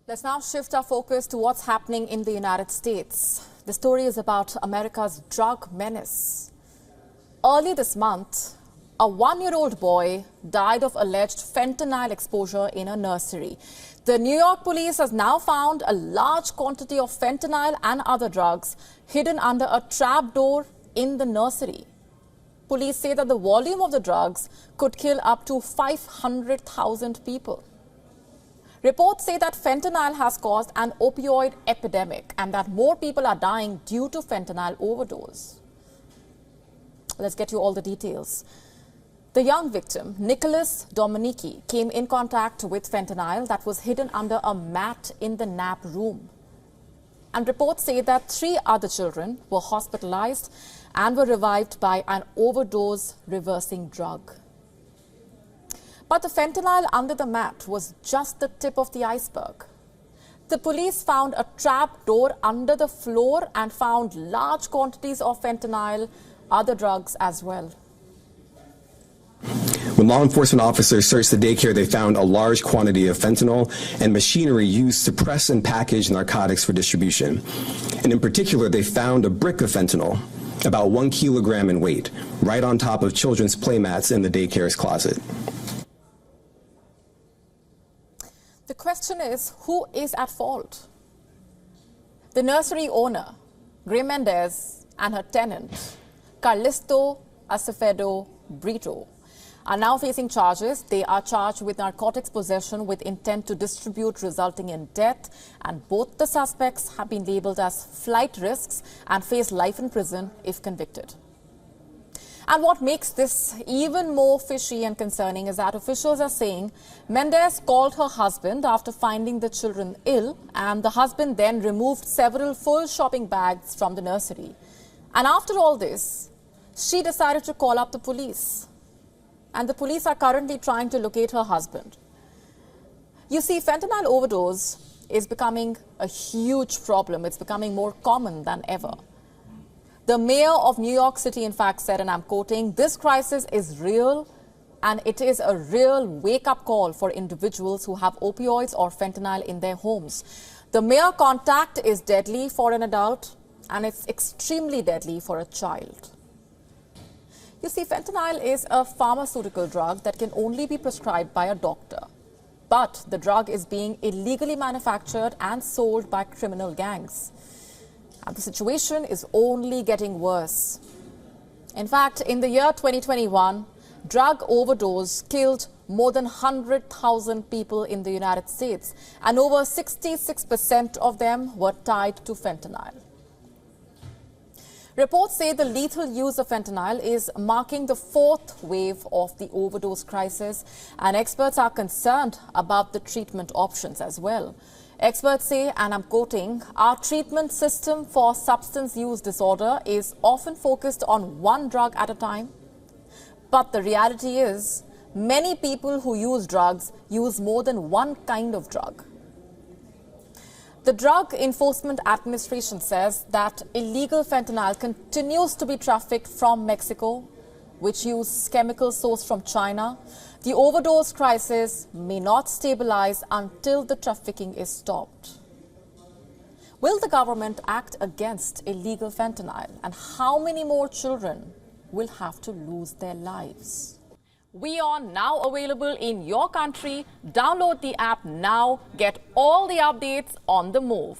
Let's now shift our focus to what's happening in the United States. The story is about America's drug menace. Early this month, a 1-year-old boy died of alleged fentanyl exposure in a nursery. The New York police has now found a large quantity of fentanyl and other drugs hidden under a trapdoor in the nursery. Police say that the volume of the drugs could kill up to 500,000 people. Reports say that fentanyl has caused an opioid epidemic and that more people are dying due to fentanyl overdose. Let's get you all the details. The young victim, Nicholas Dominici, came in contact with fentanyl that was hidden under a mat in the nap room. And reports say that 3 other children were hospitalized and were revived by an overdose reversing drug. But the fentanyl under the mat was just the tip of the iceberg. The police found a trap door under the floor and found large quantities of fentanyl, other drugs as well. When law enforcement officers searched the daycare, they found a large quantity of fentanyl and machinery used to press and package narcotics for distribution. And in particular, they found a brick of fentanyl, about 1 kilogram in weight, right on top of children's playmats in the daycare's closet. The question is, who is at fault? The nursery owner, Gray Mendez, and her tenant, Carlisto Acevedo Brito, are now facing charges. They are charged with narcotics possession with intent to distribute resulting in death, and both the suspects have been labeled as flight risks and face life in prison if convicted. And what makes this even more fishy and concerning is that officials are saying Mendez called her husband after finding the children ill, and the husband then removed several full shopping bags from the nursery. And after all this, she decided to call up the police. And the police are currently trying to locate her husband. You see, fentanyl overdose is becoming a huge problem. It's becoming more common than ever. The mayor of New York City, in fact, said, and I'm quoting, "This crisis is real, and it is a real wake-up call for individuals who have opioids or fentanyl in their homes. The mere contact is deadly for an adult, and it's extremely deadly for a child." You see, fentanyl is a pharmaceutical drug that can only be prescribed by a doctor. But the drug is being illegally manufactured and sold by criminal gangs. And the situation is only getting worse. In fact, in the year 2021, drug overdose killed more than 100,000 people in the United States, and over 66% of them were tied to fentanyl. Reports say the lethal use of fentanyl is marking the 4th wave of the overdose crisis, and experts are concerned about the treatment options as well. Experts say, and I'm quoting, "Our treatment system for substance use disorder is often focused on one drug at a time. But the reality is, many people who use drugs use more than one kind of drug." The Drug Enforcement Administration says that illegal fentanyl continues to be trafficked from Mexico, which uses chemicals sourced from China. The overdose crisis may not stabilize until the trafficking is stopped. Will the government act against illegal fentanyl? And how many more children will have to lose their lives? WION now available in your country. Download the app now. Get all the updates on the move.